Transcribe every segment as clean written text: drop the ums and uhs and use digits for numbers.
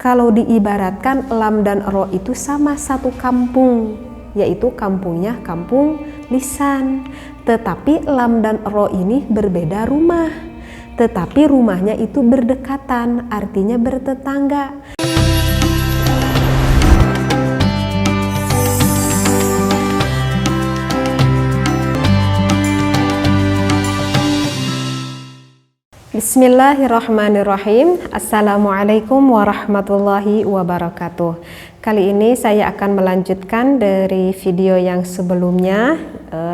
kalau diibaratkan lam dan ro itu sama satu kampung, yaitu kampungnya kampung lisan. Tetapi lam dan ro ini berbeda rumah, tetapi rumahnya itu berdekatan, artinya bertetangga. Bismillahirrahmanirrahim. Assalamualaikum warahmatullahi wabarakatuh. Kali ini saya akan melanjutkan dari video yang sebelumnya.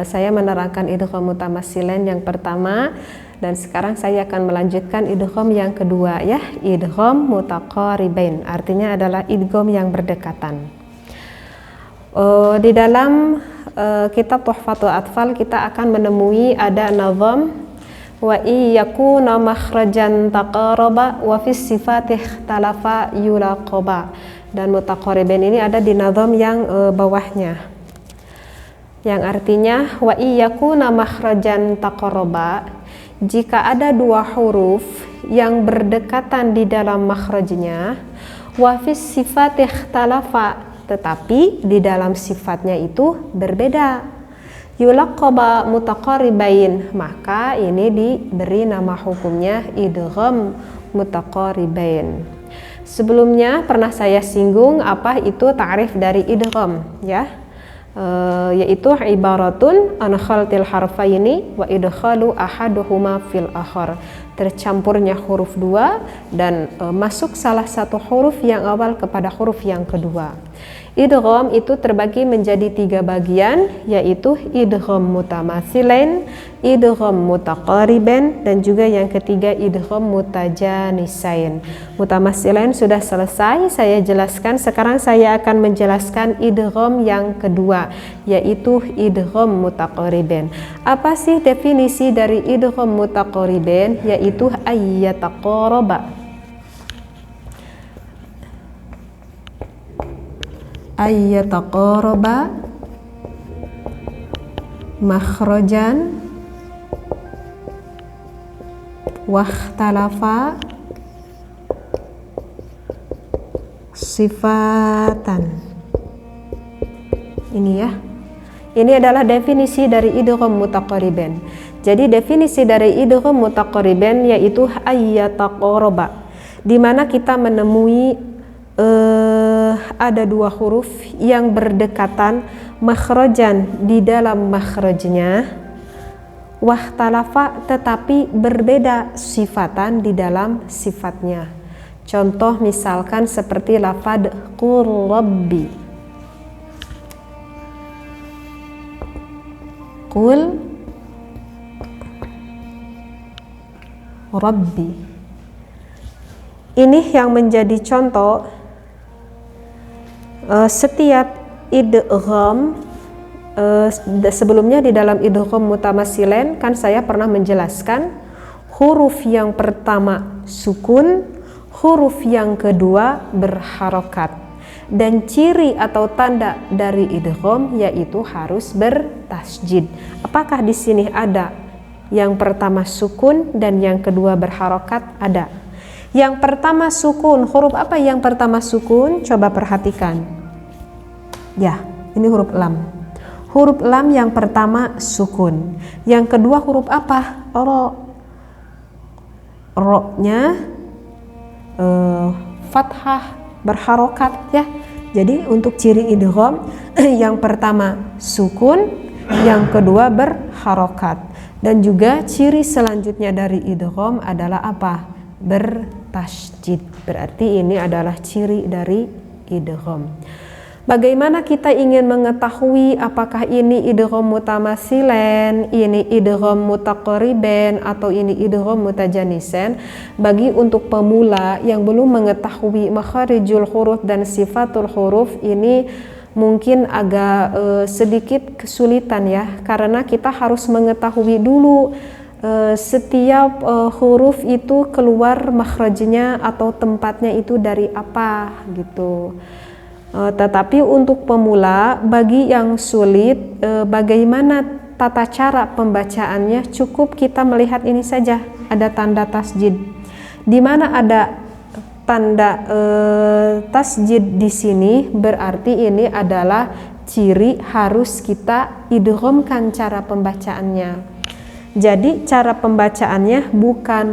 Saya menerangkan idgham mutamatsilain yang pertama, dan sekarang saya akan melanjutkan idgham yang kedua, ya, idgham mutaqaribain. Artinya adalah idgham yang berdekatan. Di dalam kitab Tuhfatul Atfal kita akan menemui ada nazam wa iyakuna makhrajan taqaraba wa fis sifati ikhtalafa yulaqaba, dan mutaqaribain ini ada di nazam yang bawahnya, yang artinya wa iyakuna makhrajan taqaraba, jika ada dua huruf yang berdekatan di dalam makhrajnya, wa fis sifati ikhtalafa, tetapi di dalam sifatnya itu berbeda, yulaqaba mutaqaribain, maka ini diberi nama hukumnya idgham mutaqaribain. Sebelumnya pernah saya singgung apa itu ta'rif dari idgham, ya, yaitu ibaratun an khaltil harfaini wa idkhalu ahaduhuma fil akhar, tercampurnya huruf dua dan masuk salah satu huruf yang awal kepada huruf yang kedua. Idgham itu terbagi menjadi tiga bagian, yaitu idgham mutamatsilain, idgham mutaqaribain, dan juga yang ketiga idgham mutajanisain. Mutamatsilain sudah selesai saya jelaskan, sekarang saya akan menjelaskan idgham yang kedua, yaitu idgham mutaqaribain. Apa sih definisi dari idgham mutaqaribain? Yaitu ayyataqaraba, ayyataqaraba makhrajan wakhtalafa sifatan. Ini ya, ini adalah definisi dari idgham mutaqaribain. Jadi definisi dari idgham mutaqaribain yaitu ayyataqaraba, di mana kita menemui ada dua huruf yang berdekatan makhrajan di dalam makhrajnya, wakhtalafa, tetapi berbeda sifatan di dalam sifatnya. Contoh misalkan seperti lafad qul rabbi, qul rabbi. Ini yang menjadi contoh. Setiap idgham, sebelumnya di dalam idgham mutamatsilain kan saya pernah menjelaskan huruf yang pertama sukun, huruf yang kedua berharokat, dan ciri atau tanda dari idgham yaitu harus bertasjid. Apakah di sini ada yang pertama sukun dan yang kedua berharokat? Ada. Yang pertama sukun, huruf apa yang pertama sukun? Coba perhatikan. Ya, ini huruf lam. Huruf lam yang pertama sukun. Yang kedua huruf apa? Ro. Ro-nya fathah berharokat, ya. Jadi untuk ciri idgham yang pertama sukun, yang kedua berharokat. Dan juga ciri selanjutnya dari idgham adalah apa? Bertasjid. Berarti ini adalah ciri dari idgham. Bagaimana kita ingin mengetahui apakah ini idgham mutamatsilain, ini idgham mutaqaribain, atau ini idgham mutajanisain? Bagi untuk pemula yang belum mengetahui makharijul huruf dan sifatul huruf, ini mungkin agak sedikit kesulitan, ya, karena kita harus mengetahui dulu setiap huruf itu keluar makhrajnya atau tempatnya itu dari apa gitu. Tetapi untuk pemula, bagi yang sulit, bagaimana tata cara pembacaannya? Cukup kita melihat ini saja, ada tanda tasjid. Di mana ada tanda tasjid di sini berarti ini adalah ciri harus kita idghamkan cara pembacaannya. Jadi cara pembacaannya bukan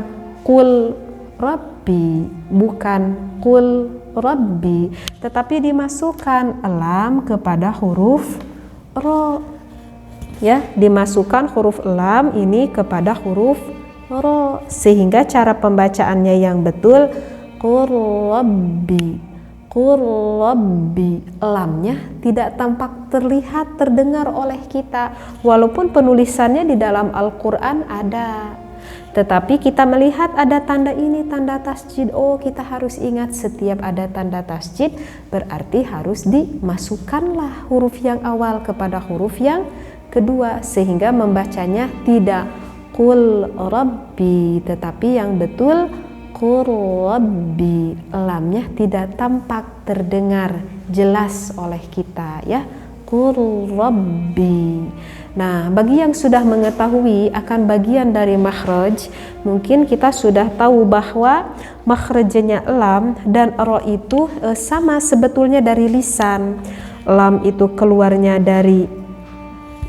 qul rabbi, bukan qul rabbi, tetapi dimasukkan lam kepada huruf ro. Ya, dimasukkan huruf lam ini kepada huruf ro sehingga cara pembacaannya yang betul qul rabbi, qul rabbi. Lamnya tidak tampak terlihat terdengar oleh kita walaupun penulisannya di dalam Al-Qur'an ada, tetapi kita melihat ada tanda ini, tanda tasjid. Oh, kita harus ingat setiap ada tanda tasjid berarti harus dimasukkanlah huruf yang awal kepada huruf yang kedua sehingga membacanya tidak qul rabbi tetapi yang betul qul rabbi. Lamnya tidak tampak terdengar jelas oleh kita, ya, qul rabbi. Nah, bagi yang sudah mengetahui akan bagian dari makhraj, mungkin kita sudah tahu bahwa makhrajnya lam dan ro itu sama sebetulnya dari lisan. Lam itu keluarnya dari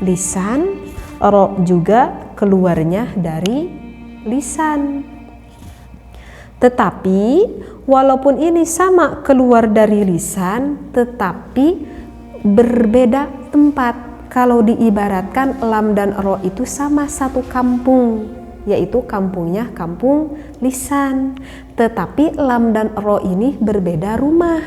lisan, ro juga keluarnya dari lisan. Tetapi walaupun ini sama keluar dari lisan, tetapi berbeda tempat. Kalau diibaratkan lam dan ro itu sama satu kampung, yaitu kampungnya kampung lisan. Tetapi lam dan ro ini berbeda rumah,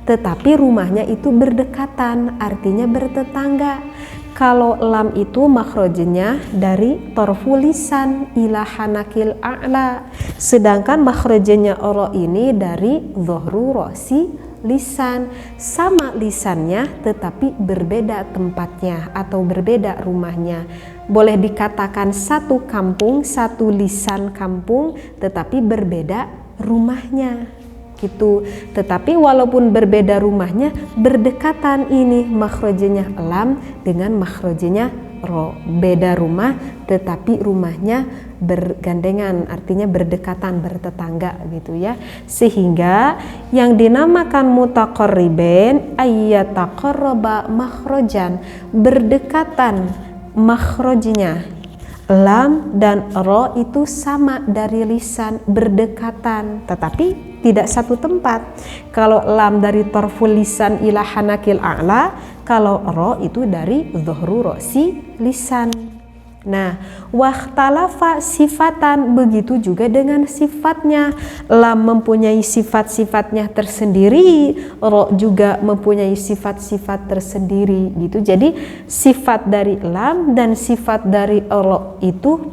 tetapi rumahnya itu berdekatan, artinya bertetangga. Kalau lam itu makhrajnya dari torfu lisan ila hanakil a'la, sedangkan makhrajnya ro ini dari dhuhru rosi lisan. Sama lisannya tetapi berbeda tempatnya atau berbeda rumahnya. Boleh dikatakan satu kampung, satu lisan kampung, tetapi berbeda rumahnya gitu. Tetapi walaupun berbeda rumahnya, berdekatan ini makhrajnya lam dengan makhrajnya ro. Beda rumah tetapi rumahnya bergandengan, artinya berdekatan, bertetangga gitu ya. Sehingga yang dinamakan mutaqarribain ayyataqarraba makhrajan, berdekatan makhrajnya. Lam dan ro itu sama dari lisan, berdekatan tetapi tidak satu tempat. Kalau lam dari torful lisan ila hanakil a'la, kalau ro itu dari dhuhru rosi lisan. Nah, wakhtalafa sifatan, begitu juga dengan sifatnya. Lam mempunyai sifat-sifatnya tersendiri, ro juga mempunyai sifat-sifat tersendiri gitu. Jadi sifat dari lam dan sifat dari ro itu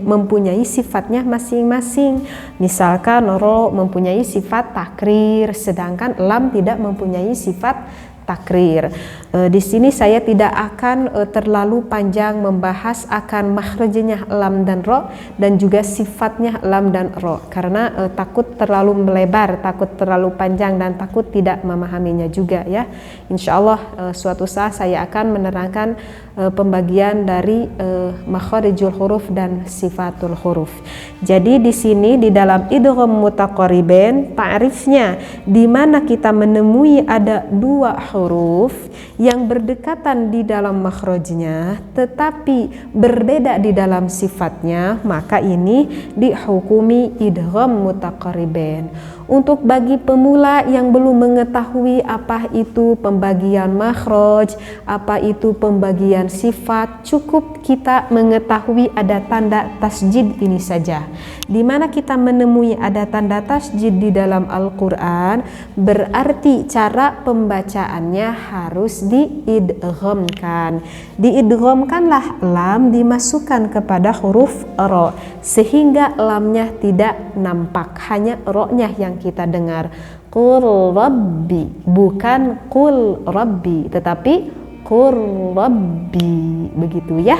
mempunyai sifatnya masing-masing. Misalkan ro mempunyai sifat takrir, sedangkan lam tidak mempunyai sifat takrir. Di sini saya tidak akan terlalu panjang membahas akan makhrajnya lam dan ro dan juga sifatnya lam dan ro karena takut terlalu melebar, takut terlalu panjang dan takut tidak memahaminya juga ya. Insya Allah suatu saat saya akan menerangkan pembagian dari makharijul huruf dan sifatul huruf. Jadi di sini di dalam idgham mutaqarribain ta'rifnya di mana kita menemui ada dua huruf yang berdekatan di dalam makhrajnya tetapi berbeda di dalam sifatnya, maka ini dihukumi idgham mutaqarribain. Untuk bagi pemula yang belum mengetahui apa itu pembagian makhraj, apa itu pembagian sifat, cukup kita mengetahui ada tanda tasjid ini saja. Di mana kita menemui ada tanda tasjid di dalam Al-Qur'an, berarti cara pembacaannya harus diidghamkan. Diidghamkanlah lam dimasukkan kepada huruf ro sehingga lamnya tidak nampak, hanya ro-nya yang kita dengar. Qul rabbi, bukan qul rabbi tetapi qul rabbi, begitu ya.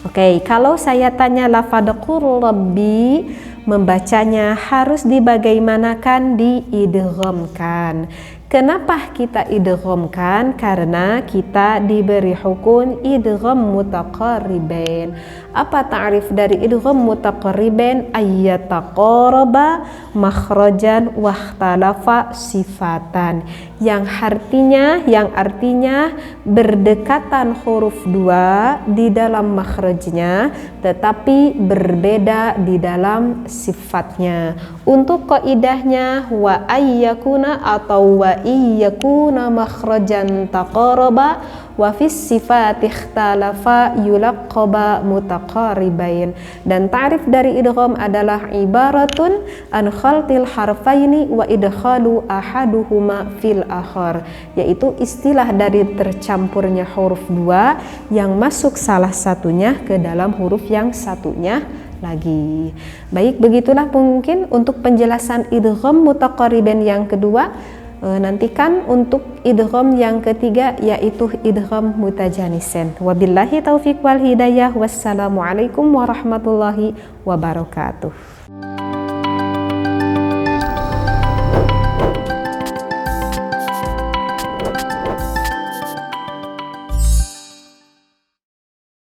Oke, kalau saya tanya lafadz qul rabbi, membacanya harus dibagaimanakan, diidghamkan. Kenapa kita idghamkan? Karena kita diberi hukum idgham mutaqarribain. Apa ta'rif dari idgham mutaqarribain? Ayyataqaraba makhrajan wahtalafa sifatan. Yang artinya berdekatan huruf dua di dalam makhrajnya tetapi berbeda di dalam sifatnya. Untuk kaidahnya wa ayyakuna atau wa iyyakuna makhrajan taqaraba wa fis sifat ikhtalafa yulaqqaba mutaqaribain. Dan ta'rif dari idgham adalah ibaratun an khaltil harfaini wa idkhalu ahaduhuma fil akhar, yaitu istilah dari tercampurnya huruf dua yang masuk salah satunya ke dalam huruf yang satunya lagi. Baik, begitulah mungkin untuk penjelasan idgham mutaqaribain yang kedua. Nantikan untuk idgham yang ketiga, yaitu idgham mutajanisen. Wabillahi taufiq wal hidayah. Wassalamualaikum warahmatullahi wabarakatuh.